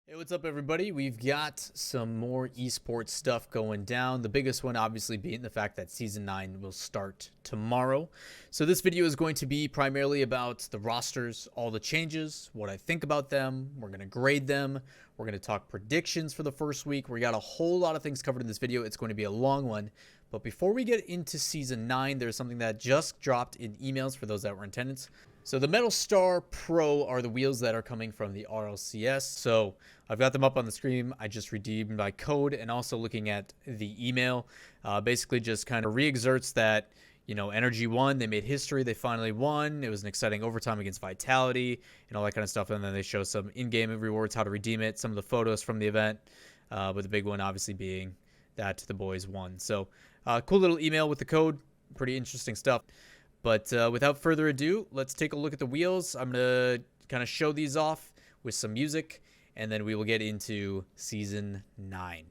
Hey, what's up, everybody? We've got some more esports stuff going down. The biggest one obviously being the fact that Season 9 will start tomorrow. So this video is going to be primarily about the rosters, all the changes, what I think about them. We're going to grade them. We're going to talk predictions for the first week. We got a whole lot of things covered in this video. It's going to be a long one. But before we get into Season 9, there's something that just dropped in emails for those that were in attendance. So the Metal Star Pro are the wheels that are coming from the RLCS. So I've got them up on the screen. I just redeemed my code, and also looking at the email, basically just kind of re-exerts that, you know, Energy won. They made history. They finally won. It was an exciting overtime against Vitality and all that kind of stuff. And then they show some in-game rewards, how to redeem it, some of the photos from the event, with the big one obviously being that the boys won. So cool little email with the code. Pretty interesting stuff. But without further ado, let's take a look at the wheels. I'm going to kind of show these off with some music, and then we will get into Season 9.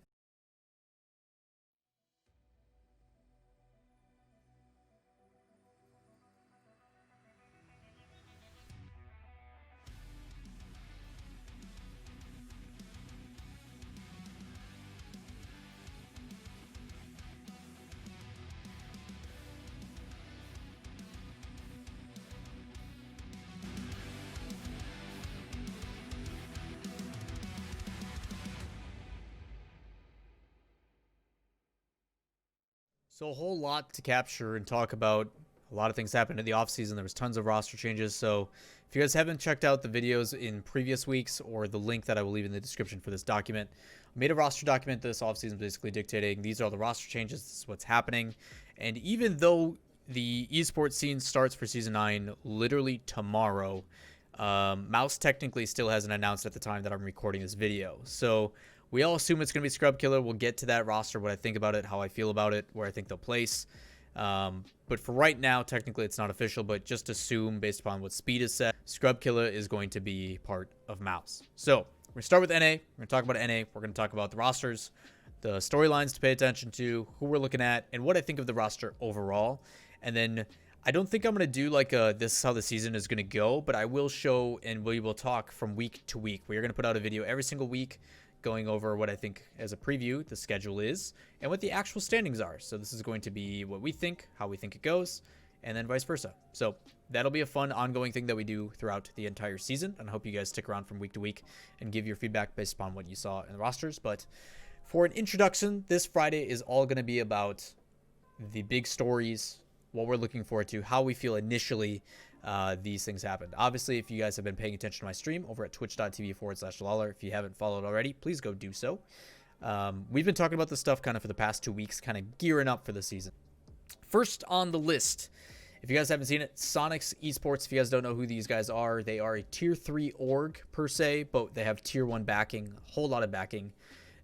So a whole lot to capture and talk about. A lot of things happened in the offseason. There was tons of roster changes. So if you guys haven't checked out the videos in previous weeks, or the link that I will leave in the description for this document, I made a roster document this offseason basically dictating these are the roster changes. This is what's happening. And even though the esports scene starts for Season 9 literally tomorrow, Mouse technically still hasn't announced at the time that I'm recording this video. So we all assume it's going to be Scrub Killer. We'll get to that roster, what I think about it, how I feel about it, where I think they'll place. But for right now, technically it's not official, but just assume based upon what Speed has said, Scrub Killer is going to be part of Mouse. So we're going to start with NA. We're going to talk about NA. We're going to talk about the rosters, the storylines to pay attention to, who we're looking at, and what I think of the roster overall. And then I don't think I'm going to do like this is how the season is going to go, but I will show and we will talk from week to week. We are going to put out a video every single week going over what I think as a preview the schedule is and what the actual standings are. So this is going to be what we think, how we think it goes, and then vice versa. So that'll be a fun ongoing thing that we do throughout the entire season, and I hope you guys stick around from week to week and give your feedback based upon what you saw in the rosters. But for an introduction, this Friday is all going to be about the big stories, what we're looking forward to, how we feel initially these things happened. Obviously, if you guys have been paying attention to my stream over at twitch.tv/Lawler, if you haven't followed already, please go do so. We've been talking about this stuff kind of for the past 2 weeks, kind of gearing up for the season. First on the list, if you guys haven't seen it, Soniqs Esports. If you guys don't know who these guys are, they are a tier 3 org per se, but they have tier 1 backing, a whole lot of backing.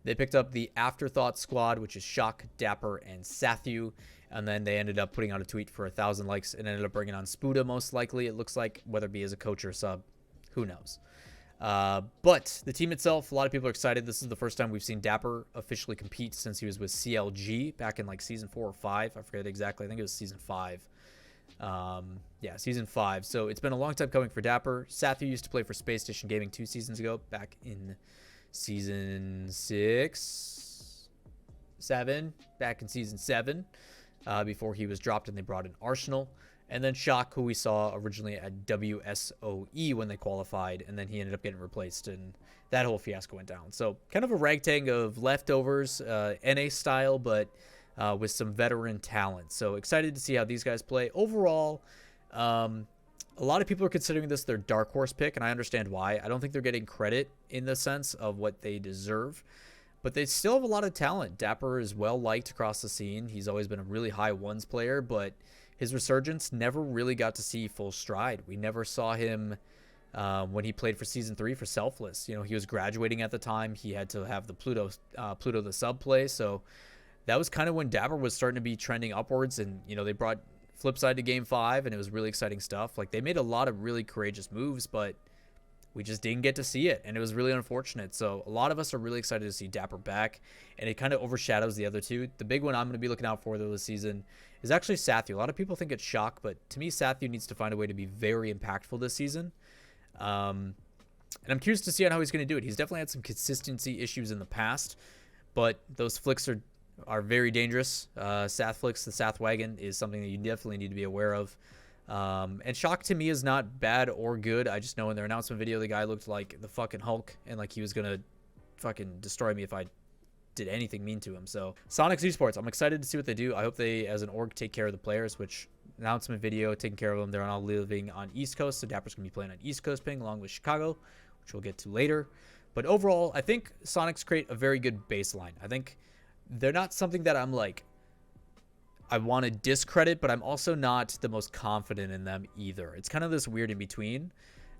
They picked up the Afterthought squad, which is Shock, Dapper, and Sathu. And then they ended up putting out a tweet for 1,000 likes and ended up bringing on Spuda, most likely, it looks like, whether it be as a coach or a sub. Who knows? But the team itself, a lot of people are excited. This is the first time we've seen Dapper officially compete since he was with CLG back in like Season 4 or 5. I forget exactly. I think it was Season 5. Yeah, Season 5. So it's been a long time coming for Dapper. Sathu used to play for Spacestation Gaming 2 seasons ago, back in Season 6, 7, back in Season 7. Before he was dropped and they brought in Arsenal. And then Shock, who we saw originally at WSOE when they qualified, and then he ended up getting replaced, and that whole fiasco went down. So kind of a ragtag of leftovers, NA style, but with some veteran talent. So excited to see how these guys play. Overall, a lot of people are considering this their dark horse pick, and I understand why. I don't think they're getting credit in the sense of what they deserve. But they still have a lot of talent. Dapper is well liked across the scene. He's always been a really high ones player, but his resurgence never really got to see full stride. We never saw him when he played for Season 3 for Selfless. You know, he was graduating at the time. He had to have the Pluto the sub play. So that was kind of when Dapper was starting to be trending upwards. And, you know, they brought Flipside to Game 5, and it was really exciting stuff. Like, they made a lot of really courageous moves, but we just didn't get to see it, and it was really unfortunate. So a lot of us are really excited to see Dapper back, and it kind of overshadows the other two. The big one I'm going to be looking out for, though, this season is actually Sathu. A lot of people think it's Shock, but to me, Sathu needs to find a way to be very impactful this season. And I'm curious to see on how he's going to do it. He's definitely had some consistency issues in the past, but those flicks are very dangerous. Sath flicks, the Sath wagon is something that you definitely need to be aware of. And Shock to me is not bad or good. I just know in their announcement video, the guy looked like the fucking Hulk and like he was going to fucking destroy me if I did anything mean to him. So Soniqs Esports, I'm excited to see what they do. I hope they, as an org, take care of the players, which announcement video, taking care of them. They're all living on East Coast, so Dapper's going to be playing on East Coast ping along with Chicago, which we'll get to later. But overall, I think Soniqs create a very good baseline. I think they're not something that I'm like, I want to discredit, but I'm also not the most confident in them either. It's kind of this weird in between.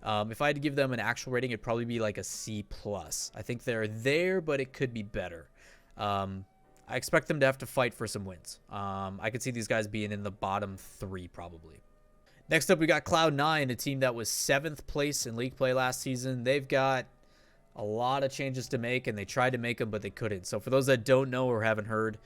If I had to give them an actual rating, it'd probably be like a C+. I think they're there, but it could be better. I expect them to have to fight for some wins. I could see these guys being in the bottom 3 probably. Next up, we got Cloud9, a team that was 7th place in league play last season. They've got a lot of changes to make, and they tried to make them, but they couldn't. So for those that don't know or haven't heard,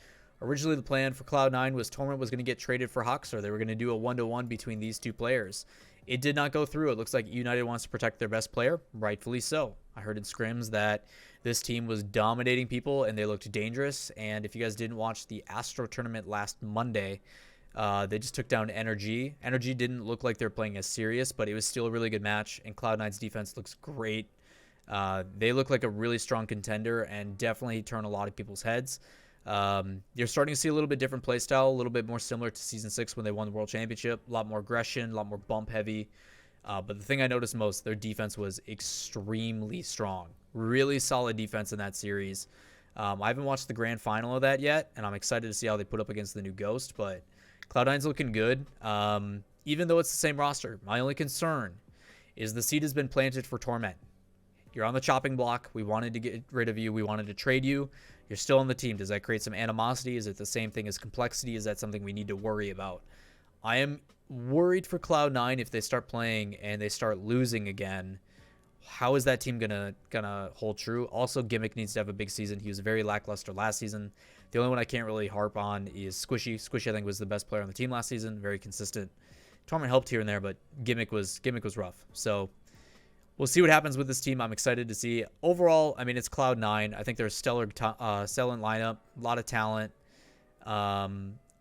originally the plan for Cloud9 was Torment was going to get traded for Hoxer. They were going to do a 1-to-1 between these two players. It did not go through. It looks like United wants to protect their best player, rightfully so. I heard in scrims that this team was dominating people and they looked dangerous. And if you guys didn't watch the Astro tournament last Monday, they just took down Energy. Energy didn't look like they're playing as serious, but it was still a really good match. And Cloud9's defense looks great. They look like a really strong contender and definitely turn a lot of people's heads. You're starting to see a little bit different play style, a little bit more similar to Season 6 when they won the World Championship. A lot more aggression, a lot more bump heavy. But the thing I noticed most, their defense was extremely strong. Really solid defense in that series. I haven't watched the grand final of that yet, and I'm excited to see how they put up against the new Ghost, but Cloud9's looking good. Even though it's the same roster, my only concern is the seed has been planted for Torment. You're on the chopping block. We wanted to get rid of you. We wanted to trade you. You're still on the team. Does that create some animosity? Is it the same thing as complexity? Is that something we need to worry about? I am worried for Cloud9 if they start playing and they start losing again. How is that team gonna hold true? Also, Gimmick needs to have a big season. He was very lackluster last season. The only one I can't really harp on is Squishy. Squishy, I think, was the best player on the team last season. Very consistent. Torment helped here and there, but Gimmick was rough. So we'll see what happens with this team. I'm excited to see. Overall, I mean, it's Cloud9. I think they're a stellar lineup, a lot of talent.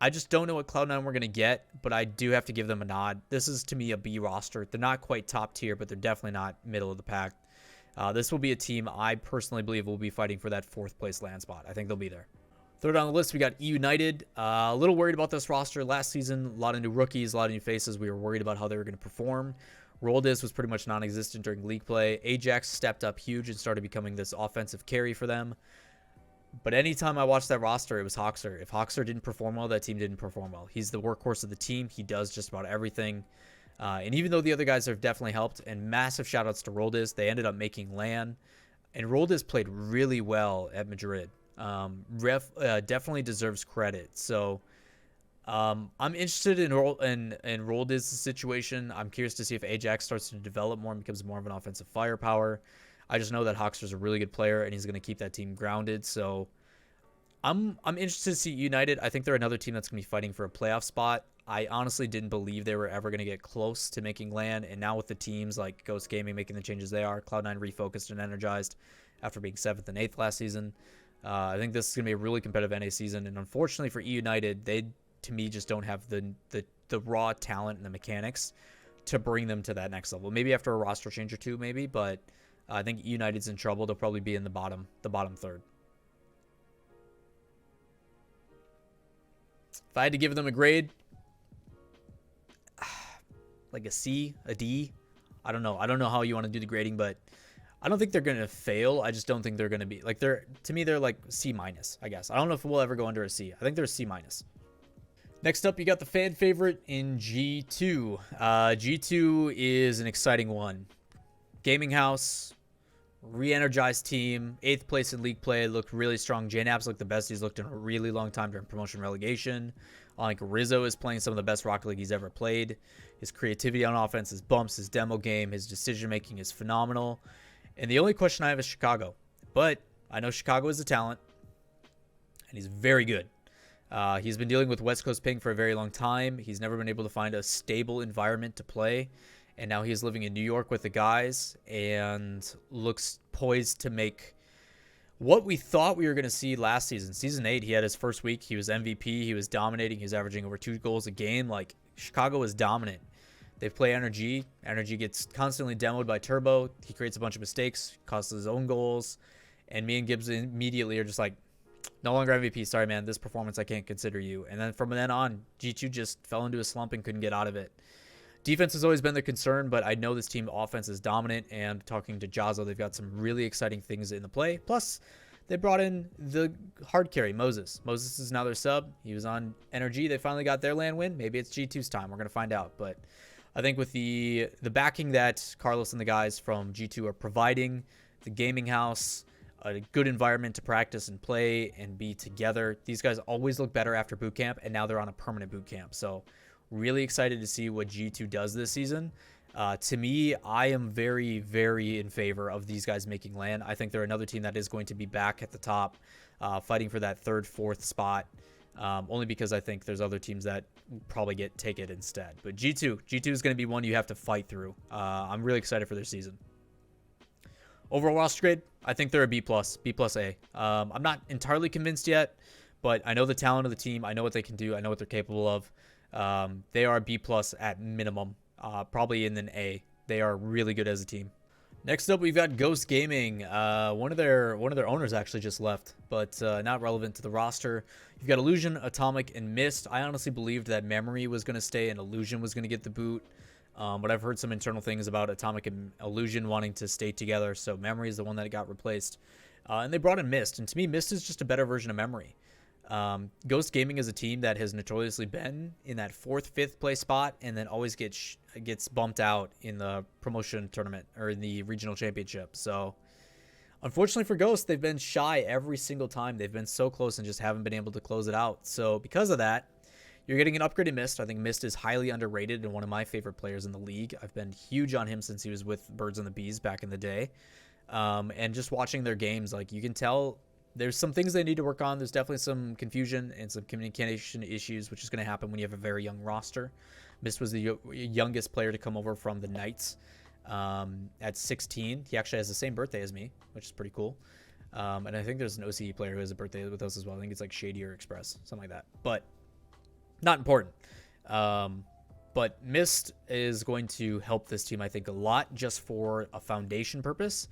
I just don't know what Cloud9 we're going to get, but I do have to give them a nod. This is, to me, a B roster. They're not quite top tier, but they're definitely not middle of the pack. This will be a team I personally believe will be fighting for that 4th place land spot. I think they'll be there. Third on the list, we got United. A little worried about this roster last season. A lot of new rookies, a lot of new faces. We were worried about how they were going to perform. Roldiz was pretty much non-existent during league play. Ajax stepped up huge and started becoming this offensive carry for them. But anytime I watched that roster, it was Hoxer. If Hoxer didn't perform well, that team didn't perform well. He's the workhorse of the team. He does just about everything. And even though the other guys have definitely helped, and massive shout-outs to Roldiz, they ended up making LAN. And Roldiz played really well at Madrid. Definitely deserves credit. So I'm interested in Roldiz's situation. I'm curious to see if Ajax starts to develop more and becomes more of an offensive firepower. I just know that Hoxer's a really good player and he's going to keep that team grounded. So I'm interested to see United. I think they're another team that's going to be fighting for a playoff spot. I honestly didn't believe they were ever going to get close to making LAN. And now with the teams like Ghost Gaming making the changes they are, Cloud9 refocused and energized after being 7th and 8th last season. I think this is going to be a really competitive NA season. And unfortunately for United, they, to me, just don't have the raw talent and the mechanics to bring them to that next level. Maybe after a roster change or two, maybe, but I think United's in trouble. They'll probably be in the bottom 3rd. If I had to give them a grade, like a C, a D, I don't know. I don't know how you want to do the grading, but I don't think they're going to fail. I just don't think they're going to be like to me, they're like C-, I guess. I don't know if we'll ever go under a C. I think they're a C-. Next up, you got the fan favorite in G2. G2 is an exciting one. Gaming house, re-energized team, 8th place in league play, looked really strong. JNAP's looked the best he's looked in a really long time during promotion relegation. Like Rizzo is playing some of the best Rocket League he's ever played. His creativity on offense, his bumps, his demo game, his decision making is phenomenal. And the only question I have is Chicago. But I know Chicago is a talent, and he's very good. He's been dealing with West Coast ping for a very long time. He's never been able to find a stable environment to play. and now he's living in New York with the guys and looks poised to make what we thought we were going to see last season. Season 8, he had his first week. He was MVP. He was dominating. He was averaging over 2 goals a game. Like, Chicago was dominant. They play Energy. Energy gets constantly demoed by Turbo. He creates a bunch of mistakes, causes his own goals. And me and Gibbs immediately are just like, no longer MVP. Sorry, man. This performance, I can't consider you. And then from then on, G2 just fell into a slump and couldn't get out of it. Defense has always been the concern, but I know this team offense is dominant, and talking to Jazzo, they've got some really exciting things in the play. Plus, they brought in the hard carry, Moses. Moses is now their sub. He was on Energy. They finally got their land win. Maybe it's G2's time. We're going to find out. But I think with the backing that Carlos and the guys from G2 are providing, the gaming house, a good environment to practice and play and be together, these guys always look better after boot camp, and now they're on a permanent boot camp. So really excited to see what G2 does this season. To me, I am very, very in favor of these guys making land. I think they're another team that is going to be back at the top, fighting for that 3rd, 4th spot, only because I think there's other teams that probably take it instead. But G2 is going to be one you have to fight through. I'm really excited for their season. Overall roster grade, I think they're a B+, B+A. I'm not entirely convinced yet, but I know the talent of the team. I know what they can do. I know what they're capable of. They are B+ at minimum, probably in an A. They are really good as a team. Next up, we've got Ghost Gaming. One of their owners actually just left, but not relevant to the roster. You've got Illusion, Atomic, and Mist. I honestly believed that Memory was going to stay and Illusion was going to get the boot, but I've heard some internal things about Atomic and Illusion wanting to stay together, so Memory is the one that got replaced. And they brought in Mist, and to me, Mist is just a better version of Memory. Ghost Gaming is a team that has notoriously been in that 4th, 5th place spot and then always gets bumped out in the promotion tournament or in the regional championship. So unfortunately for Ghost, they've been shy every single time. They've been so close and just haven't been able to close it out. So because of that, you're getting an upgraded Mist. I think Mist is highly underrated and one of my favorite players in the league. I've been huge on him since he was with Birds and the Bees back in the day. And just watching their games, like, you can tell there's some things they need to work on. There's definitely some confusion and some communication issues, which is going to happen when you have a very young roster. Mist was the youngest player to come over from the Knights at 16. He actually has the same birthday as me, which is pretty cool. And I think there's an OCE player who has a birthday with us as well. I think it's like Shady or Express, something like that. But not important. But Mist is going to help this team, I think, a lot just for a foundation purpose.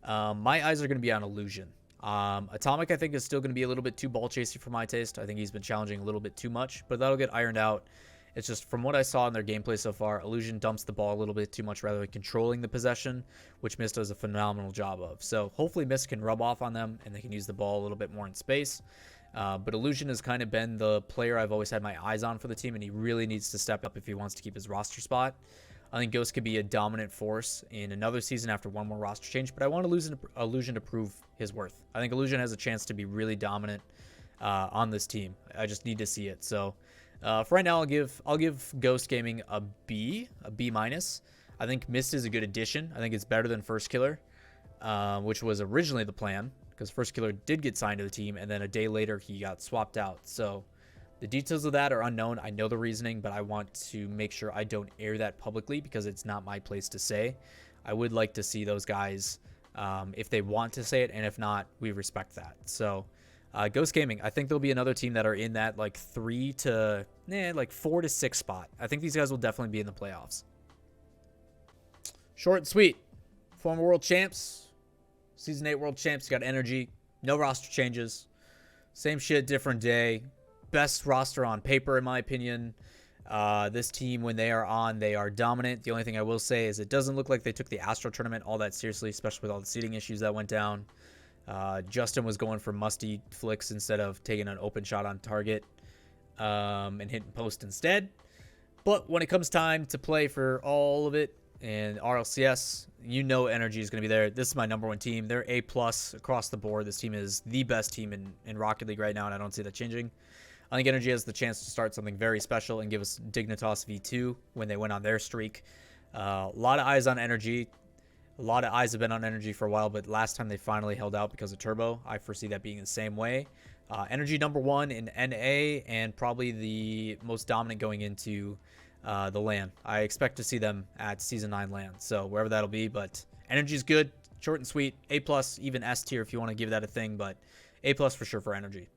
My eyes are going to be on Illusion. Atomic, I think, is still going to be a little bit too ball chasey for my taste. I think he's been challenging a little bit too much, but that'll get ironed out. It's just from what I saw in their gameplay so far, Illusion dumps the ball a little bit too much rather than controlling the possession, which Mist does a phenomenal job of. So hopefully Mist can rub off on them and they can use the ball a little bit more in space. But Illusion has kind of been the player I've always had my eyes on for the team, and he really needs to step up if he wants to keep his roster spot. I think Ghost could be a dominant force in another season after one more roster change, but I want Illusion to prove his worth. I think Illusion has a chance to be really dominant on this team. I just need to see it. So for right now, I'll give Ghost Gaming a B minus. I think Mist is a good addition. I think it's better than First Killer, which was originally the plan, because First Killer did get signed to the team, and then a day later he got swapped out. So the details of that are unknown. I know the reasoning, but I want to make sure I don't air that publicly because it's not my place to say. I would like to see those guys if they want to say it, and if not, we respect that. So Ghost Gaming, I think there'll be another team that are in that like 4 to 6 spot. I think these guys will definitely be in the playoffs. Short and sweet. Former world champs, season 8 world champs. You got Energy, no roster changes, same shit, different day. Best roster on paper, in my opinion. This team, when they are on, they are dominant. The only thing I will say is it doesn't look like they took the Astro tournament all that seriously, especially with all the seeding issues that went down. Justin was going for musty flicks instead of taking an open shot on target and hitting post instead. But when it comes time to play for all of it and RLCS, you know Energy is going to be there. This is my #1 team. They're A+ across the board. This team is the best team in Rocket League right now, and I don't see that changing. I think Energy has the chance to start something very special and give us Dignitas V2 when they went on their streak. A lot of eyes on Energy. A lot of eyes have been on Energy for a while, but last time they finally held out because of Turbo. I foresee that being the same way. Energy #1 in NA and probably the most dominant going into the LAN. I expect to see them at Season 9 LAN, so wherever that'll be. But energy's good, short and sweet. A+, even S tier if you want to give that a thing, but A+ for sure for energy.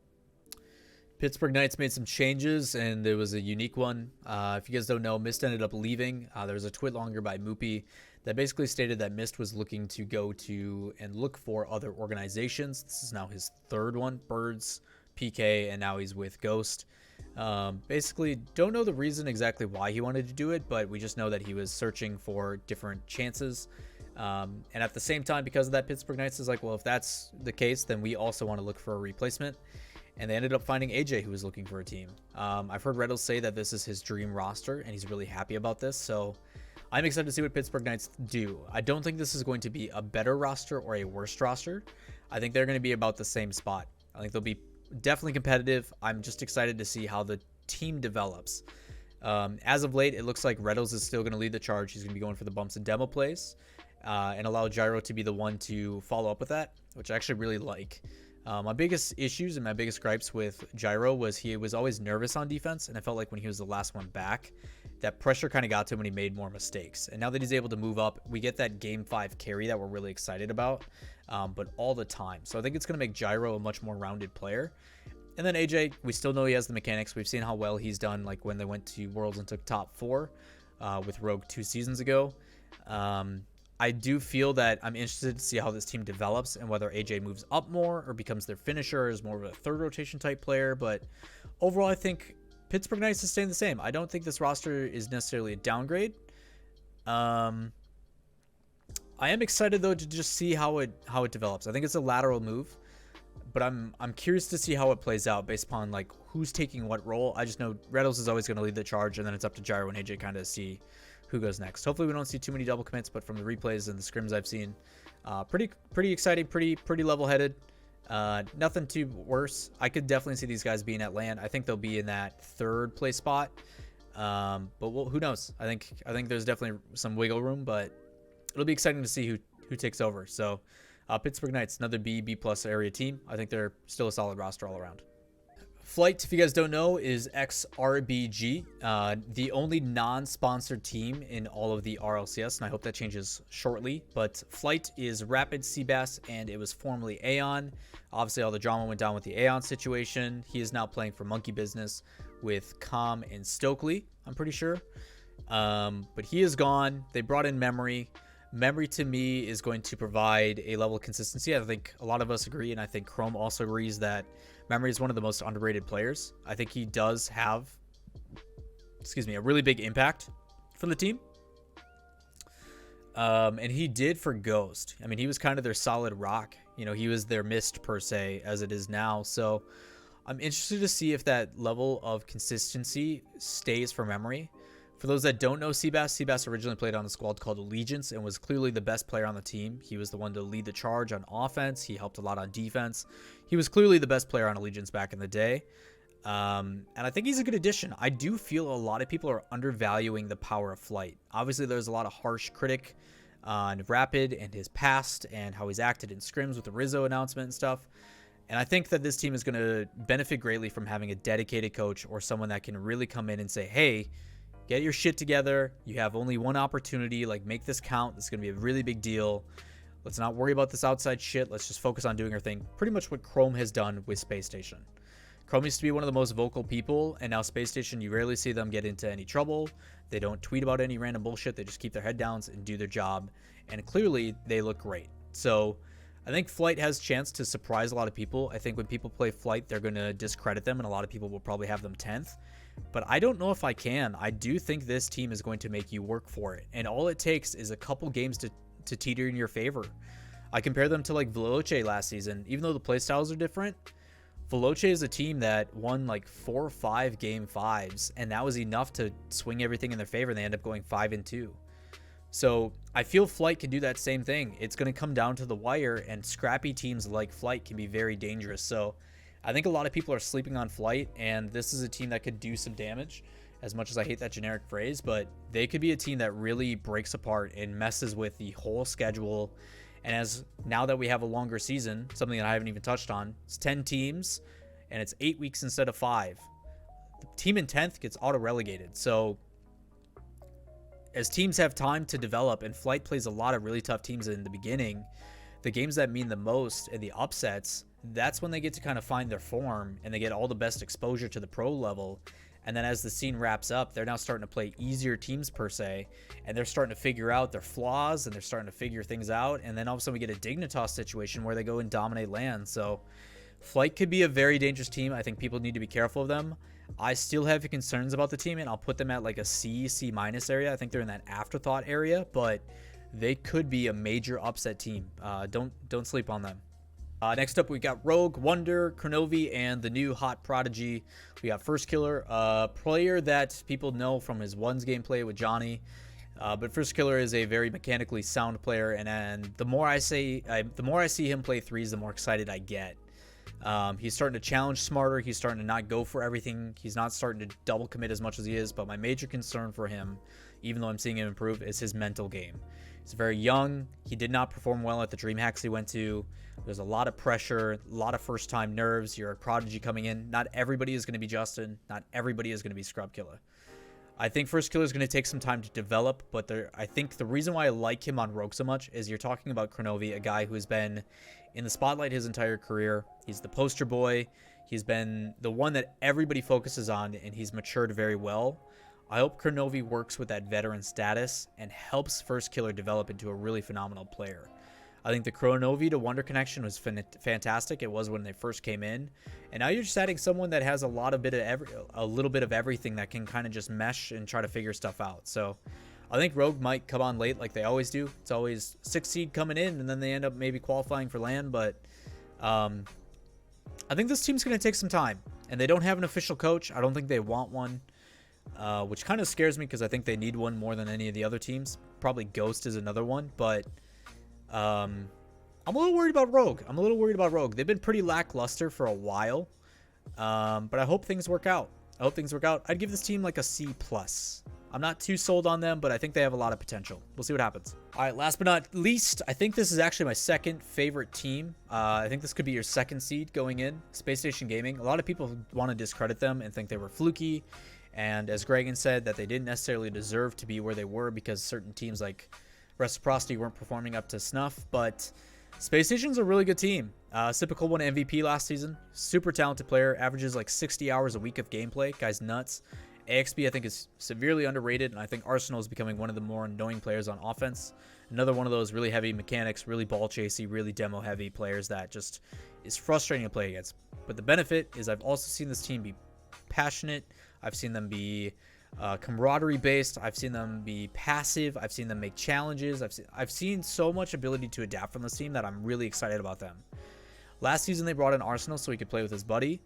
Pittsburgh Knights made some changes, and there was a unique one. If you guys don't know, Mist ended up leaving. There was a tweet longer by Moopy that basically stated that Mist was looking to go to and look for other organizations. This is now his third one, Birds, PK, and now he's with Ghost. Basically, don't know the reason exactly why he wanted to do it, but we just know that he was searching for different chances. And at the same time, because of that, Pittsburgh Knights is like, well, if that's the case, then we also want to look for a replacement. And they ended up finding AJ, who was looking for a team. I've heard Renault say that this is his dream roster, and he's really happy about this. So I'm excited to see what Pittsburgh Knights do. I don't think this is going to be a better roster or a worse roster. I think they're going to be about the same spot. I think they'll be definitely competitive. I'm just excited to see how the team develops. As of late, it looks like Reynolds is still going to lead the charge. He's going to be going for the bumps and demo plays and allow Gyro to be the one to follow up with that, which I actually really like. My biggest issues and my biggest gripes with Gyro was he was always nervous on defense, and I felt like when he was the last one back, that pressure kind of got to him when he made more mistakes. And now that he's able to move up, we get that Game 5 carry that we're really excited about, but all the time. So I think it's going to make Gyro a much more rounded player. And then AJ, we still know he has the mechanics. We've seen how well he's done, like when they went to Worlds and took top 4 with Rogue 2 seasons ago. I do feel that I'm interested to see how this team develops and whether AJ moves up more or becomes their finisher as more of a third rotation type player. But overall, I think Pittsburgh Knights is staying the same. I don't think this roster is necessarily a downgrade. I am excited though to just see how it develops. I think it's a lateral move, but I'm curious to see how it plays out based upon like who's taking what role. I just know Reynolds is always going to lead the charge, and then it's up to Gyro and AJ kind of see who goes next. Hopefully we don't see too many double commits, but from the replays and the scrims I've seen, pretty exciting, pretty level-headed. Nothing too worse. I could definitely see these guys being at LAN. I think they'll be in that third place spot. But who knows? I think there's definitely some wiggle room, but it'll be exciting to see who takes over. So Pittsburgh Knights, another B+ area team. I think they're still a solid roster all around. Flight, if you guys don't know, is XRBG, the only non-sponsored team in all of the RLCS, and I hope that changes shortly. But Flight is Rapid, Seabass, and it was formerly Aeon. Obviously, all the drama went down with the Aeon situation. He is now playing for Monkey Business with Com and Stokely, I'm pretty sure. But he is gone. They brought in Memory. Memory, to me, is going to provide a level of consistency. I think a lot of us agree, and I think Chrome also agrees that Memory is one of the most underrated players. I think he does have, a really big impact for the team. And he did for Ghost. I mean, he was kind of their solid rock. You know, he was their Mist, per se, as it is now. So I'm interested to see if that level of consistency stays for Memory. For those that don't know Seabass originally played on a squad called Allegiance and was clearly the best player on the team. He was the one to lead the charge on offense. He helped a lot on defense. He was clearly the best player on Allegiance back in the day. And I think he's a good addition. I do feel a lot of people are undervaluing the power of Flight. Obviously, there's a lot of harsh critic on Rapid and his past and how he's acted in scrims with the Rizzo announcement and stuff. And I think that this team is going to benefit greatly from having a dedicated coach or someone that can really come in and say, hey, get your shit together. You have only one opportunity. Like, make this count. This is going to be a really big deal. Let's not worry about this outside shit. Let's just focus on doing our thing. Pretty much what Chrome has done with Space Station. Chrome used to be one of the most vocal people, and now Space Station, you rarely see them get into any trouble. They don't tweet about any random bullshit. They just keep their head down and do their job. And clearly, they look great. So I think Flight has a chance to surprise a lot of people. I think when people play Flight, they're going to discredit them, and a lot of people will probably have them 10th. But I don't know if I can. I do think this team is going to make you work for it. And all it takes is a couple games to teeter in your favor. I compare them to like Veloce last season. Even though the playstyles are different, Veloce is a team that won like 4 or 5 game 5s. And that was enough to swing everything in their favor. And they end up going 5-2. So I feel Flight can do that same thing. It's going to come down to the wire. And scrappy teams like Flight can be very dangerous. So I think a lot of people are sleeping on Flight, and this is a team that could do some damage, as much as I hate that generic phrase, but they could be a team that really breaks apart and messes with the whole schedule. And as now that we have a longer season, something that I haven't even touched on, it's 10 teams, and it's 8 weeks instead of 5. The team in 10th gets auto-relegated, so as teams have time to develop, and Flight plays a lot of really tough teams in the beginning, the games that mean the most and the upsets, that's when they get to kind of find their form and they get all the best exposure to the pro level. And then as the scene wraps up, they're now starting to play easier teams per se, and they're starting to figure out their flaws and they're starting to figure things out. And then all of a sudden we get a Dignitas situation where they go and dominate land. So Flight could be a very dangerous team. I think people need to be careful of them. I still have concerns about the team, and I'll put them at like a C minus area. I think they're in that afterthought area, but they could be a major upset team. Don't sleep on them. Next up, we got Rogue, Wonder, Kronovi, and the new hot prodigy. We got First Killer, a player that people know from his ones gameplay with Johnny. But First Killer is a very mechanically sound player, and the more I see him play threes, the more excited I get. He's starting to challenge smarter. He's starting to not go for everything. He's not starting to double commit as much as he is. But my major concern for him, even though I'm seeing him improve, is his mental game. He's very young. He did not perform well at the DreamHacks he went to. There's a lot of pressure, a lot of first-time nerves. You're a prodigy coming in. Not everybody is going to be Justin. Not everybody is going to be Scrub Killer. I think First Killer is going to take some time to develop, but I think the reason why I like him on Rogue so much is you're talking about Kronovi, a guy who has been in the spotlight his entire career. He's the poster boy. He's been the one that everybody focuses on, and he's matured very well. I hope Kronovi works with that veteran status and helps First Killer develop into a really phenomenal player. I think the Kronovi to Wonder connection was fantastic. It was when they first came in, and now you're just adding someone that has a little bit of everything that can kind of just mesh and try to figure stuff out. So I think Rogue might come on late like they always do. It's always 6 seed coming in, and then they end up maybe qualifying for LAN. But I think this team's going to take some time, and they don't have an official coach. I don't think they want one, which kind of scares me because I think they need one more than any of the other teams. Probably Ghost is another one, but I'm a little worried about Rogue. They've been pretty lackluster for a while, but I hope things work out. I'd give this team like a C+. I'm not too sold on them, but I think they have a lot of potential. We'll see what happens. All right, last but not least, I think this is actually my second favorite team. I think this could be your second seed going in, Spacestation Gaming. A lot of people want to discredit them and think they were fluky, and as Gregan said, that they didn't necessarily deserve to be where they were because certain teams like Reciprocity weren't performing up to snuff, but Spacestation's a really good team. Sipical won MVP last season. Super talented player, averages like 60 hours a week of gameplay. Guy's nuts. AXB I think is severely underrated, and I think Arsenal is becoming one of the more annoying players on offense. Another one of those really heavy mechanics, really ball chasey, really demo heavy players that just is frustrating to play against. But the benefit is I've also seen this team be passionate. I've seen them be camaraderie based. I've seen them be passive. I've seen them make challenges. I've seen so much ability to adapt from this team that I'm really excited about them. Last season they brought in Arsenal so he could play with his buddy,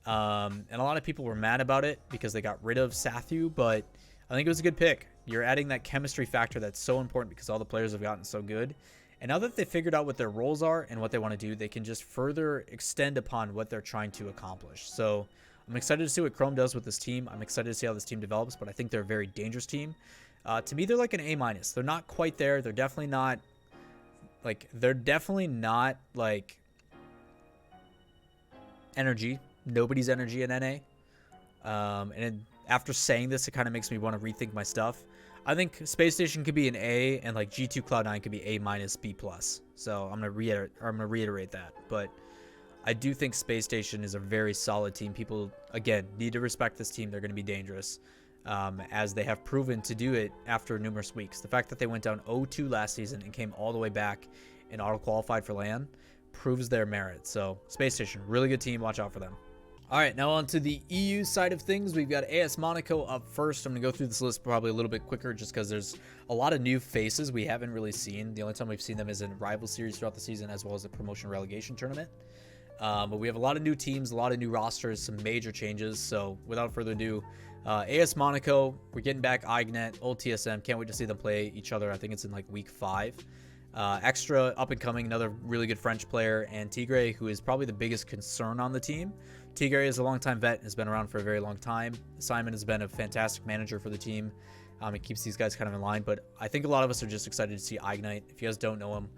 and a lot of people were mad about it because they got rid of Sathu, but I think it was a good pick. You're adding that chemistry factor that's so important because all the players have gotten so good, and now that they figured out what their roles are and what they want to do, they can just further extend upon what they're trying to accomplish. So I'm excited to see what Chrome does with this team. I'm excited to see how this team develops, but I think they're a very dangerous team. To me, they're like an A-. They're not quite there. They're definitely not like energy. Nobody's energy in NA. And after saying this, it kind of makes me want to rethink my stuff. I think Space Station could be an A, and like G2 Cloud9 could be A-, B+. So I'm gonna reiterate that. But I do think Space Station is a very solid team. People, again, need to respect this team. They're going to be dangerous, as they have proven to do it after numerous weeks. The fact that they went down 0-2 last season and came all the way back and auto-qualified for LAN proves their merit. So Space Station, really good team. Watch out for them. All right, now on to the EU side of things. We've got AS Monaco up first. I'm going to go through this list probably a little bit quicker just because there's a lot of new faces we haven't really seen. The only time we've seen them is in rival series throughout the season as well as a promotion relegation tournament. But we have a lot of new teams, a lot of new rosters, some major changes. So without further ado, AS Monaco, we're getting back Ignet, old TSM. Can't wait to see them play each other. I think it's in like week 5. Extra up and coming, another really good French player, and Tigre, who is probably the biggest concern on the team. Tigre is a longtime vet, has been around for a very long time. Simon has been a fantastic manager for the team. It keeps these guys kind of in line, but I think a lot of us are just excited to see Ignite. If you guys don't know him,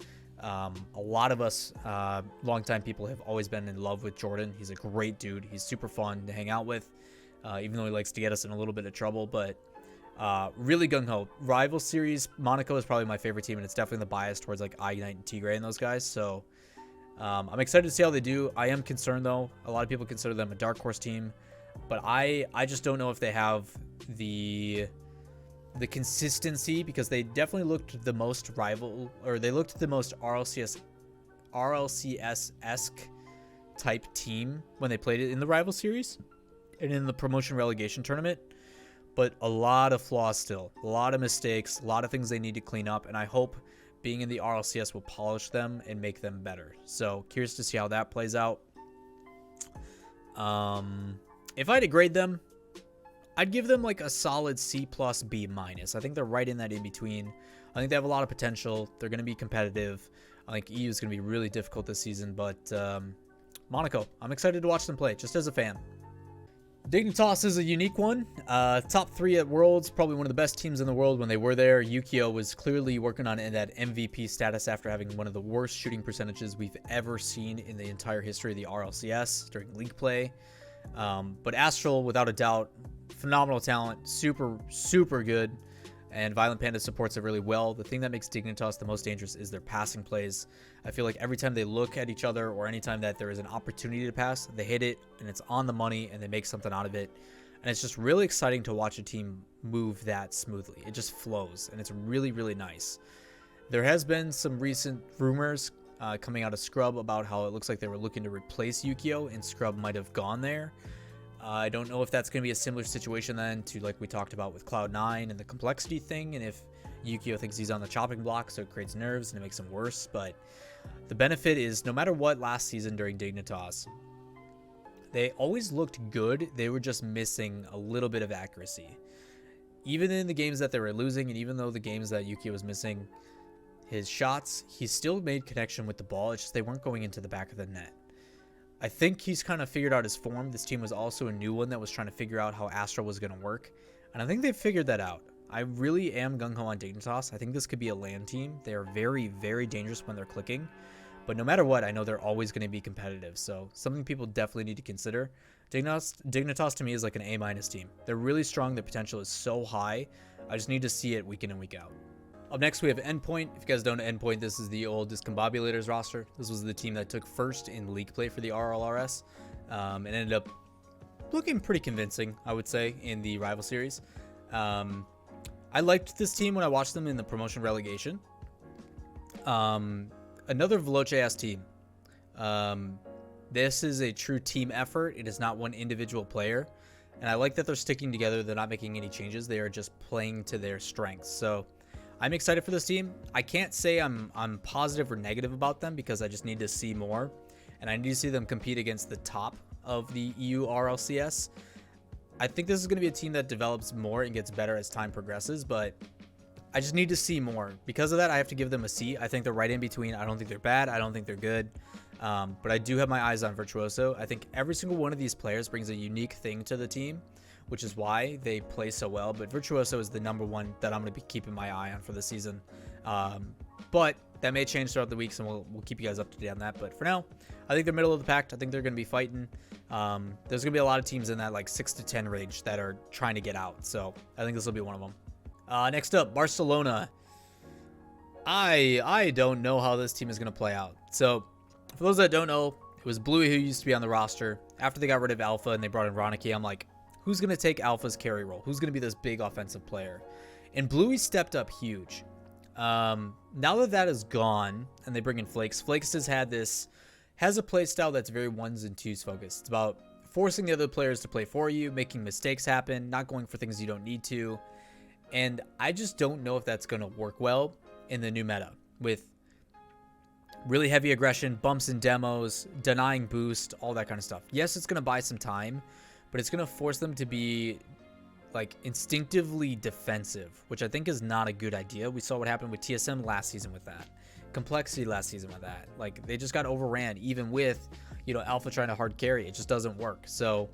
a lot of us longtime people have always been in love with Jordan. He's a great dude. He's super fun to hang out with, even though he likes to get us in a little bit of trouble. But Really gung-ho. Rival series, Monaco is probably my favorite team, and it's definitely the bias towards like Ignite and Tigray and those guys. So I'm excited to see how they do. I am concerned though. A lot of people consider them a dark horse team, but I just don't know if they have the consistency, because they definitely looked the most rival, or they looked the most RLCS-esque type team when they played it in the rival series and in the promotion relegation tournament. But a lot of flaws still, a lot of mistakes, a lot of things they need to clean up, and I hope being in the RLCS will polish them and make them better. So curious to see how that plays out. If I had to grade them, I'd give them like a solid C+, B-. I think they're right in that in between. I think they have a lot of potential. They're going to be competitive. I think EU is going to be really difficult this season, but Monaco, I'm excited to watch them play, just as a fan. Dignitas is a unique one. Top 3 at Worlds, probably one of the best teams in the world when they were there. Yukio was clearly working on that MVP status after having one of the worst shooting percentages we've ever seen in the entire history of the RLCS during league play. But Astral, without a doubt, phenomenal talent, super good, and Violent Panda supports it really well. The thing that makes Dignitas the most dangerous is their passing plays. I feel like every time they look at each other, or anytime that there is an opportunity to pass, they hit it and it's on the money and they make something out of it. And it's just really exciting to watch a team move that smoothly. It just flows, and it's really nice. There has been some recent rumors coming out of Scrub about how it looks like they were looking to replace Yukio, and Scrub might have gone there. I don't know if that's going to be a similar situation then to like we talked about with Cloud9 and the complexity thing, and if Yukio thinks he's on the chopping block, so it creates nerves and it makes him worse. But the benefit is, no matter what last season during Dignitas, they always looked good. They were just missing a little bit of accuracy. Even in the games that they were losing, and even though the games that Yukio was missing his shots, he still made connection with the ball. It's just they weren't going into the back of the net. I think he's kind of figured out his form. This team was also a new one that was trying to figure out how Astro was going to work, and I think they've figured that out. I really am gung-ho on Dignitas. I think this could be a LAN team. They are very dangerous when they're clicking, but no matter what, I know they're always going to be competitive, so something people definitely need to consider. Dignitas to me is like an A- team. They're really strong. Their potential is so high. I just need to see it week in and week out. Up next, we have Endpoint. If you guys don't know Endpoint, this is the old Discombobulators roster. This was the team that took first in league play for the RLRS, and ended up looking pretty convincing, I would say, in the rival series. I liked this team when I watched them in the promotion relegation. Another Veloce-ass team. This is a true team effort. It is not one individual player. And I like that they're sticking together. They're not making any changes. They are just playing to their strengths. So I'm excited for this team. I can't say I'm positive or negative about them, because I just need to see more. And I need to see them compete against the top of the EU RLCS. I think this is going to be a team that develops more and gets better as time progresses, but I just need to see more. Because of that, I have to give them a C. I think they're right in between. I don't think they're bad. I don't think they're good. But I do have my eyes on Virtuoso. I think every single one of these players brings a unique thing to the team, which is why they play so well. But Virtuoso is the number one that I'm going to be keeping my eye on for the season. But that may change throughout the weeks, and we'll keep you guys up to date on that. But for now, I think they're middle of the pack. I think they're going to be fighting. There's going to be a lot of teams in that like 6 to 10 range that are trying to get out. So I think this will be one of them. Next up, Barcelona. I don't know how this team is going to play out. So for those that don't know, it was Bluey who used to be on the roster. After they got rid of Alpha and they brought in Ronicky, I'm like, who's going to take Alpha's carry role? Who's going to be this big offensive player? And Bluey stepped up huge. Now that that is gone and they bring in Flakes, Flakes has a play style that's very ones and twos focused. It's about forcing the other players to play for you, making mistakes happen, not going for things you don't need to. And I just don't know if that's going to work well in the new meta with really heavy aggression, bumps and demos, denying boost, all that kind of stuff. Yes, it's going to buy some time, but it's going to force them to be like instinctively defensive, which I think is not a good idea. We saw what happened with TSM last season with that. Complexity last season with that. Like they just got overran, even with, you know, Alpha trying to hard carry. It just doesn't work. So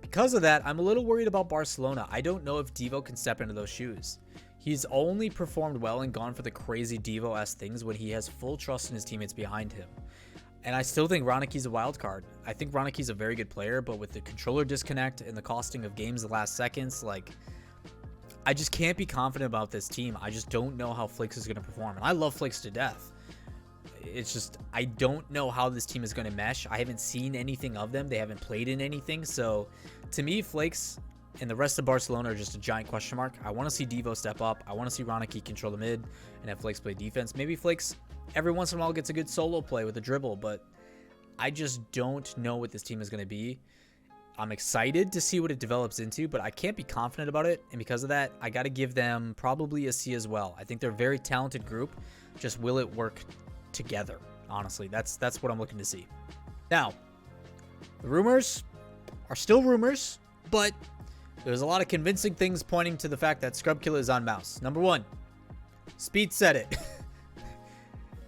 because of that, I'm a little worried about Barcelona. I don't know if Devo can step into those shoes. He's only performed well and gone for the crazy Devo-esque things when he has full trust in his teammates behind him. And I still think Roniky's a wild card. I think Roniky's a very good player, but with the controller disconnect and the costing of games the last seconds, like, I just can't be confident about this team. I just don't know how Flakes is going to perform. And I love Flakes to death. It's just, I don't know how this team is going to mesh. I haven't seen anything of them. They haven't played in anything. So to me, Flakes and the rest of Barcelona are just a giant question mark. I want to see Devo step up. I want to see Ronicky control the mid and have Flakes play defense. Maybe Flakes every once in a while gets a good solo play with a dribble, but I just don't know what this team is going to be. I'm excited to see what it develops into, but I can't be confident about it. And because of that, I got to give them probably a C as well. I think they're a very talented group. Just will it work together? Honestly, that's what I'm looking to see. Now, the rumors are still rumors, but there's a lot of convincing things pointing to the fact that Scrubkilla is on Mouse. Number 1, Speed said it.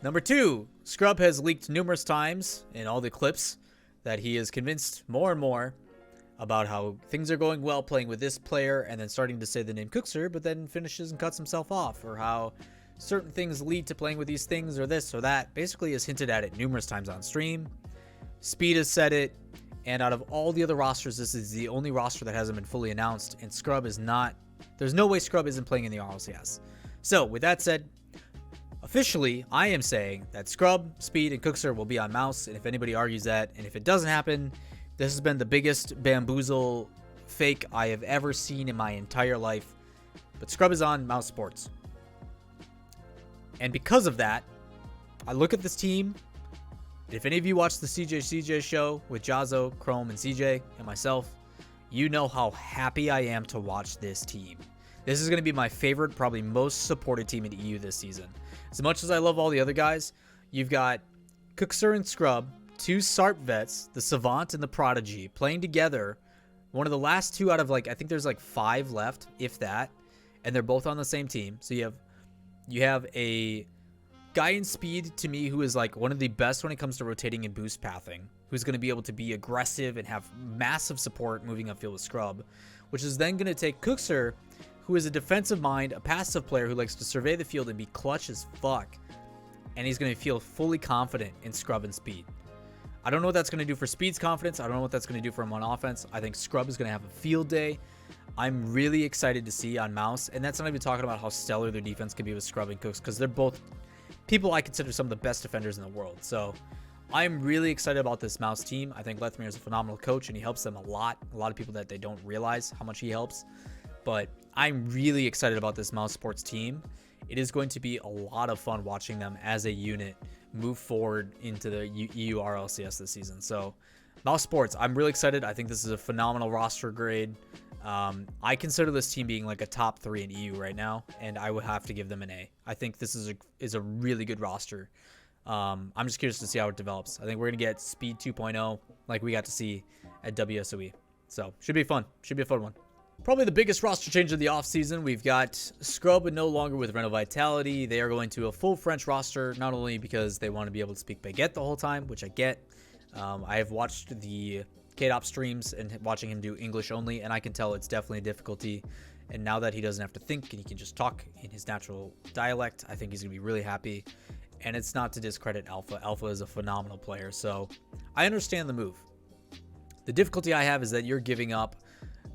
Number 2, Scrub has leaked numerous times in all the clips that he is convinced more and more about how things are going well playing with this player, and then starting to say the name Cookser, but then finishes and cuts himself off, or how certain things lead to playing with these things, or this or that. Basically has hinted at it numerous times on stream. Speed has said it, and out of all the other rosters, this is the only roster that hasn't been fully announced, and Scrub is not. There's no way Scrub isn't playing in the RLCS. So with that said, officially, I am saying that Scrub, Speed, and Cookser will be on Mouse, and if anybody argues that, and if it doesn't happen, this has been the biggest bamboozle fake I have ever seen in my entire life. But Scrub is on Mousesports. And because of that, I look at this team. If any of you watch the CJ show with Jazzo, Chrome, and CJ, and myself, you know how happy I am to watch this team. This is going to be my favorite, probably most supported team in EU this season. As much as I love all the other guys, you've got Cookser and Scrub, 2 SARP vets, the Savant and the Prodigy, playing together. One of the last 2 out of I think there's 5 left, if that, and they're both on the same team. So you have a guy in Speed, to me, who is one of the best when it comes to rotating and boost pathing, who's going to be able to be aggressive and have massive support moving upfield with Scrub, which is then going to take Cookser, who is a defensive mind, a passive player who likes to survey the field and be clutch as fuck, and he's going to feel fully confident in Scrub and Speed. I don't know what that's going to do for Speed's confidence. I don't know what that's going to do for him on offense. I think Scrub is going to have a field day. I'm really excited to see on Mouse, and that's not even talking about how stellar their defense can be with Scrub and Cooks, because they're both people I consider some of the best defenders in the world. So I'm really excited about this Mouse team. I think Lethmere is a phenomenal coach, and he helps them a lot. A lot of people that they don't realize how much he helps. But I'm really excited about this Mousesports team. It is going to be a lot of fun watching them as a unit move forward into the EU RLCS this season. So Mousesports, I'm really excited. I think this is a phenomenal roster grade. I consider this team being a top 3 in EU right now, and I would have to give them an A. I think this is a really good roster. I'm just curious to see how it develops. I think we're going to get Speed 2.0 like we got to see at WSOE. So should be fun. Should be a fun one. Probably the biggest roster change of the offseason. We've got Scrub no longer with Renault Vitality. They are going to a full French roster, not only because they want to be able to speak baguette the whole time, which I get. I have watched the K-Dop streams and watching him do English only, and I can tell it's definitely a difficulty. And now that he doesn't have to think and he can just talk in his natural dialect, I think he's going to be really happy. And it's not to discredit Alpha. Alpha is a phenomenal player, so I understand the move. The difficulty I have is that you're giving up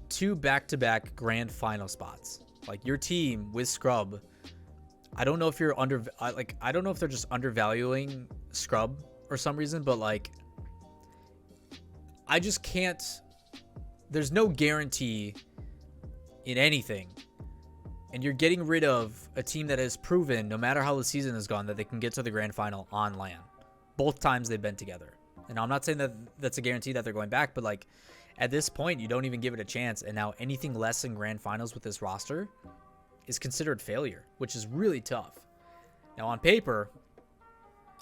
2 back-to-back grand final spots. Your team with Scrub, I don't know if you're I don't know if they're just undervaluing Scrub for some reason, but I just can't. There's no guarantee in anything, and you're getting rid of a team that has proven, no matter how the season has gone, that they can get to the grand final on LAN. Both times they've been together. And I'm not saying that that's a guarantee that they're going back, but at this point, you don't even give it a chance. And now anything less than grand finals with this roster is considered failure, which is really tough. Now on paper,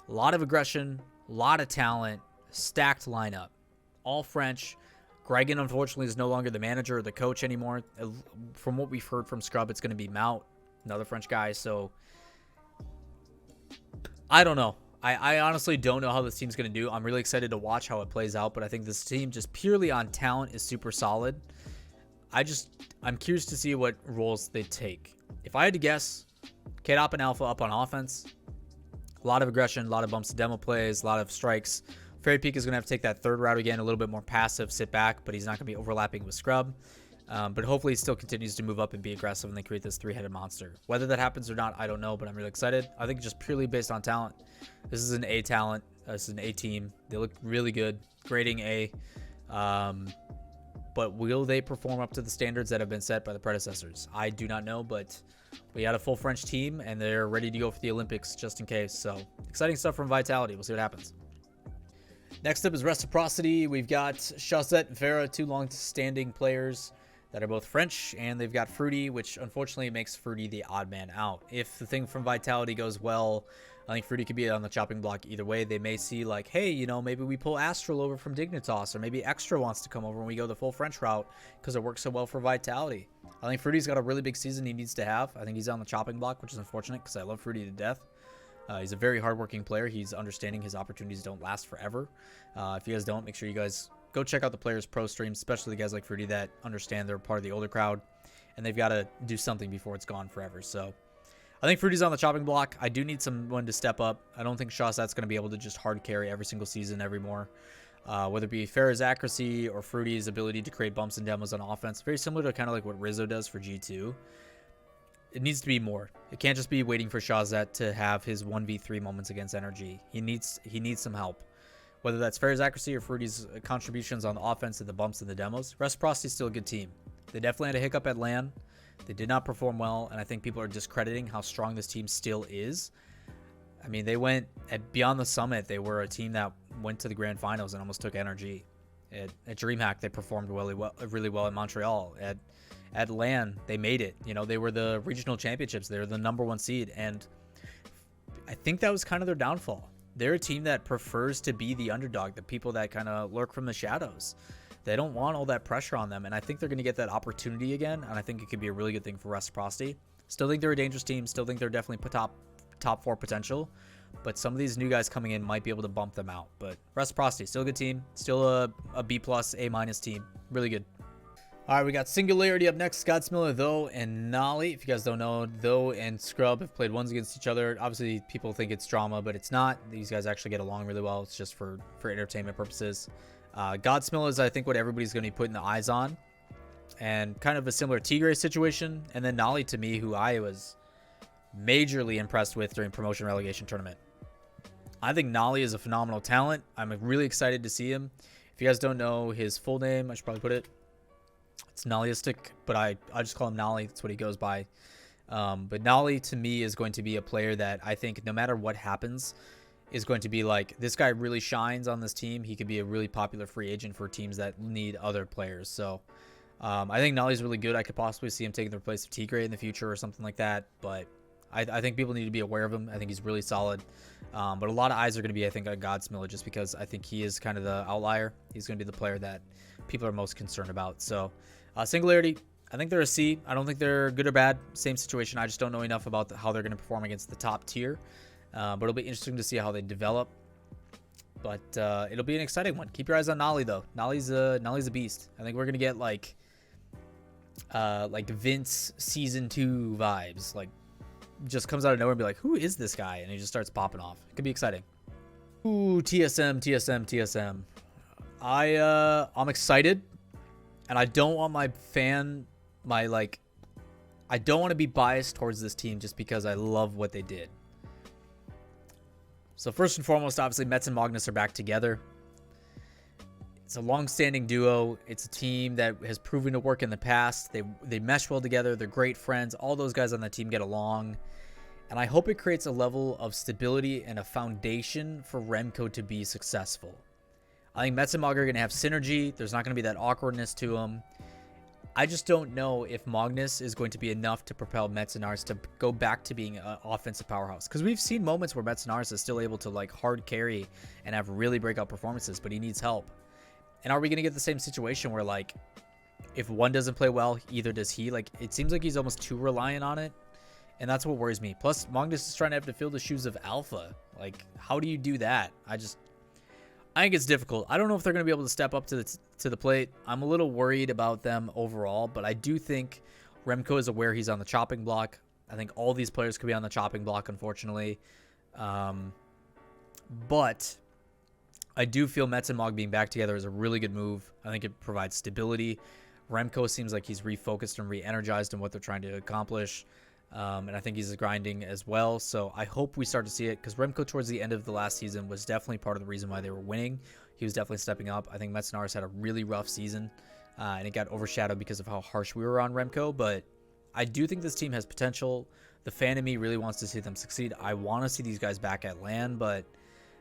a lot of aggression, a lot of talent, stacked lineup, all French. Gregan, unfortunately, is no longer the manager or the coach anymore. From what we've heard from Scrub, it's going to be Mount, another French guy. So I don't know. I honestly don't know how this team's going to do. I'm really excited to watch how it plays out, but I think this team just purely on talent is super solid. I'm curious to see what roles they take. If I had to guess, K-Dop and Alpha up on offense. A lot of aggression, a lot of bumps to demo plays, a lot of strikes. Fairy Peak is going to have to take that third route again, a little bit more passive, sit back, but he's not going to be overlapping with Scrub. But hopefully he still continues to move up and be aggressive and they create this three-headed monster. Whether that happens or not, I don't know, but I'm really excited. I think just purely based on talent. This is an A talent. This is an A team. They look really good. Grading A. But will they perform up to the standards that have been set by the predecessors? I do not know, but we had a full French team, and they're ready to go for the Olympics just in case. So exciting stuff from Vitality. We'll see what happens. Next up is Reciprocity. We've got Chazette and Farah, two long-standing players that are both French, and they've got Fruity, which unfortunately makes Fruity the odd man out. If the thing from Vitality goes well, I think Fruity could be on the chopping block either way. They may see like, hey, you know, maybe we pull Astral over from Dignitas, or maybe Extra wants to come over and we go the full French route because it works so well for Vitality. I think Fruity's got a really big season he needs to have. I think he's on the chopping block, which is unfortunate because I love Fruity to death. He's a very hardworking player. He's understanding his opportunities don't last forever. If you guys don't, make sure you guys go check out the players' pro streams, especially the guys like Fruity that understand they're part of the older crowd, and they've got to do something before it's gone forever. So I think Fruity's on the chopping block. I do need someone to step up. I don't think Chazette's going to be able to just hard carry every single season, every more. Whether it be Farah's accuracy or Fruity's ability to create bumps and demos on offense. Very similar to kind of like what Rizzo does for G2. It needs to be more. It can't just be waiting for Chazette to have his 1v3 moments against Energy. He needs some help. Whether that's Farah's accuracy or Fruity's contributions on the offense and the bumps and the demos. Reciprocity's still a good team. They definitely had a hiccup at LAN. They did not perform well, and I think people are discrediting how strong this team still is. I mean, they went beyond the summit. They were a team that went to the grand finals and almost took Energy. At DreamHack, they performed really well in Montreal. At LAN, they made it. You know, they were the regional championships. They were the #1 seed, and I think that was kind of their downfall. They're a team that prefers to be the underdog, the people that kind of lurk from the shadows. They don't want all that pressure on them, and I think they're going to get that opportunity again, and I think it could be a really good thing for Reciprocity. Still think they're a dangerous team. Still think they're definitely top 4 potential, but some of these new guys coming in might be able to bump them out. But Reciprocity, still a good team. Still a B+, A- team. Really good. All right, we got Singularity up next. Godsmiller, Though, and Nolly. If you guys don't know, Though and Scrub have played ones against each other. Obviously, people think it's drama, but it's not. These guys actually get along really well. It's just for entertainment purposes. Godsmill is, I think, what everybody's going to be putting the eyes on. And kind of a similar Tigre situation. And then Nolly, to me, who I was majorly impressed with during promotion relegation tournament. I think Nolly is a phenomenal talent. I'm really excited to see him. If you guys don't know his full name, I should probably put it. It's Nollyistic, but I just call him Nolly. That's what he goes by. But Nolly, to me, is going to be a player that I think no matter what happens is going to be like, this guy really shines on this team. He could be a really popular free agent for teams that need other players. So I think Nolly's really good. I could possibly see him taking the place of Tigre in the future or something like that. But I think people need to be aware of him. I think he's really solid. But a lot of eyes are going to be, I think, on Godsmiller just because I think he is kind of the outlier. He's going to be the player that people are most concerned about. So Singularity, I think they're a C. I don't think they're good or bad. Same situation. I just don't know enough about how they're going to perform against the top tier. But it'll be interesting to see how they develop. But it'll be an exciting one. Keep your eyes on Nolly, though. Nolly's a beast. I think we're going to get like Vince Season 2 vibes. Like, just comes out of nowhere and be like, who is this guy? And he just starts popping off. It could be exciting. Ooh, TSM. I'm excited. And I don't want I don't want to be biased towards this team just because I love what they did. So first and foremost, obviously, Mets and Magnus are back together. It's a long-standing duo. It's a team that has proven to work in the past. They mesh well together. They're great friends. All those guys on that team get along. And I hope it creates a level of stability and a foundation for Remco to be successful. I think Mets and Mag are going to have synergy. There's not going to be that awkwardness to them. I just don't know if Magnus is going to be enough to propel Mets and Ars to go back to being an offensive powerhouse. Because we've seen moments where Mets and Ars is still able to like hard carry and have really breakout performances, but he needs help. And are we going to get the same situation where like if one doesn't play well, either does he? Like it seems like he's almost too reliant on it. And that's what worries me. Plus, Magnus is trying to have to fill the shoes of Alpha. Like, how do you do that? I think it's difficult. I don't know if they're going to be able to step up to the plate. I'm a little worried about them overall, but I do think Remco is aware he's on the chopping block. I think all these players could be on the chopping block, unfortunately. But I do feel Mets and Mog being back together is a really good move. I think it provides stability. Remco seems like he's refocused and re-energized in what they're trying to accomplish. And I think he's grinding as well. So I hope we start to see it, because Remco towards the end of the last season was definitely part of the reason why they were winning. He was definitely stepping up. I think Metznaris had a really rough season, and it got overshadowed because of how harsh we were on Remco. But I do think this team has potential. The fan in me really wants to see them succeed. I want to see these guys back at LAN, but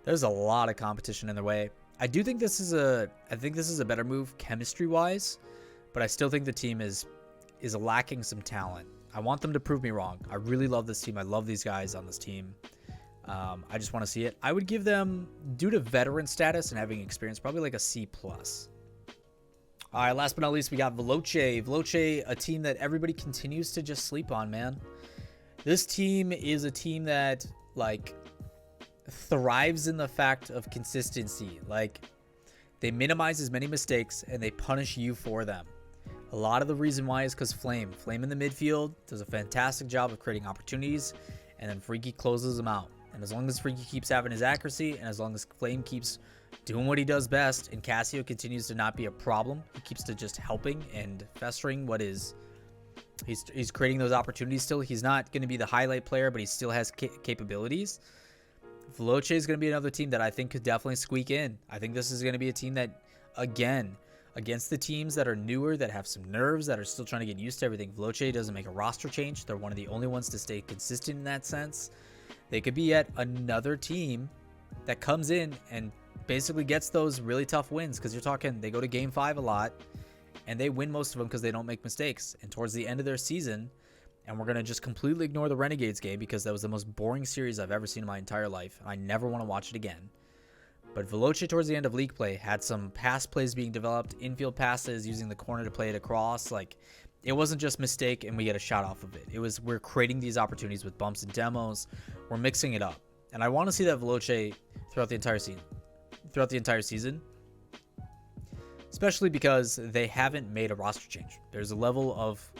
there's a lot of competition in their way. I do think this is a better move chemistry-wise, but I still think the team is lacking some talent. I want them to prove me wrong. I really love this team. I love these guys on this team. I just want to see it. I would give them, due to veteran status and having experience, probably like a C+. All right, last but not least, we got Veloce. Veloce, a team that everybody continues to just sleep on, man. This team is a team that, like, thrives in the fact of consistency. Like, they minimize as many mistakes and they punish you for them. A lot of the reason why is because Flame in the midfield does a fantastic job of creating opportunities, and then Freaky closes them out. And as long as Freaky keeps having his accuracy, and as long as Flame keeps doing what he does best, and Cassio continues to not be a problem, he keeps to just helping and festering what is. He's creating those opportunities still. He's not going to be the highlight player, but he still has capabilities. Veloce is going to be another team that I think could definitely squeak in. I think this is going to be a team that, again, against the teams that are newer, that have some nerves, that are still trying to get used to everything, Veloce doesn't make a roster change. They're one of the only ones to stay consistent in that sense. They could be yet another team that comes in and basically gets those really tough wins, because you're talking they go to game 5 a lot and they win most of them because they don't make mistakes. And towards the end of their season, and we're going to just completely ignore the Renegades game because that was the most boring series I've ever seen in my entire life. I never want to watch it again. But Veloce towards the end of league play had some pass plays being developed, infield passes, using the corner to play it across. Like, it wasn't just mistake and we get a shot off of it. It was, we're creating these opportunities with bumps and demos. We're mixing it up. And I want to see that Veloce throughout the entire season. Especially because they haven't made a roster change. There's a level of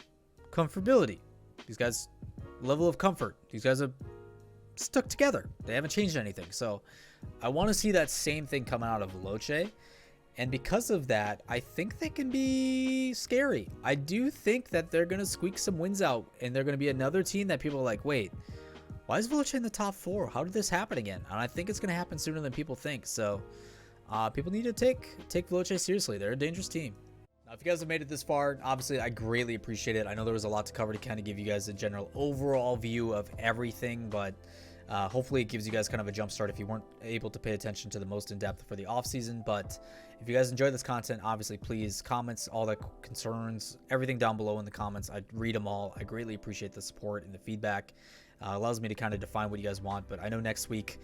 comfortability. These guys, level of comfort. These guys are stuck together. They haven't changed anything. So I want to see that same thing coming out of Veloce. And because of that, I think they can be scary. I do think that they're going to squeak some wins out. And they're going to be another team that people are like, wait, why is Veloce in the top 4? How did this happen again? And I think it's going to happen sooner than people think. So people need to take Veloce seriously. They're a dangerous team. Now, if you guys have made it this far, obviously I greatly appreciate it. I know there was a lot to cover to kind of give you guys a general overall view of everything, but hopefully it gives you guys kind of a jump start if you weren't able to pay attention to the most in-depth for the off-season. But if you guys enjoy this content, obviously please comments, all the concerns, everything down below in the comments. I read them all. I greatly appreciate the support and the feedback. Allows me to kind of define what you guys want. But I know next week,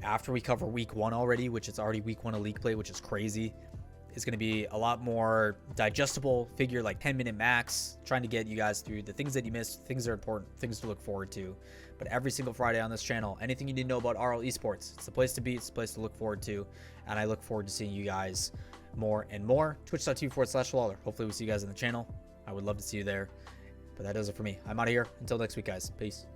after we cover week 1 already, which it's already week 1 of league play, which is crazy, is going to be a lot more digestible, figure like 10-minute max, trying to get you guys through the things that you missed, things that are important, things to look forward to. But every single Friday on this channel, anything you need to know about RL Esports, it's the place to be, it's the place to look forward to, and I look forward to seeing you guys more and more. Twitch.tv/Lawler. Hopefully we see you guys in the channel. I would love to see you there. But that does it for me. I'm out of here. Until next week, guys. Peace.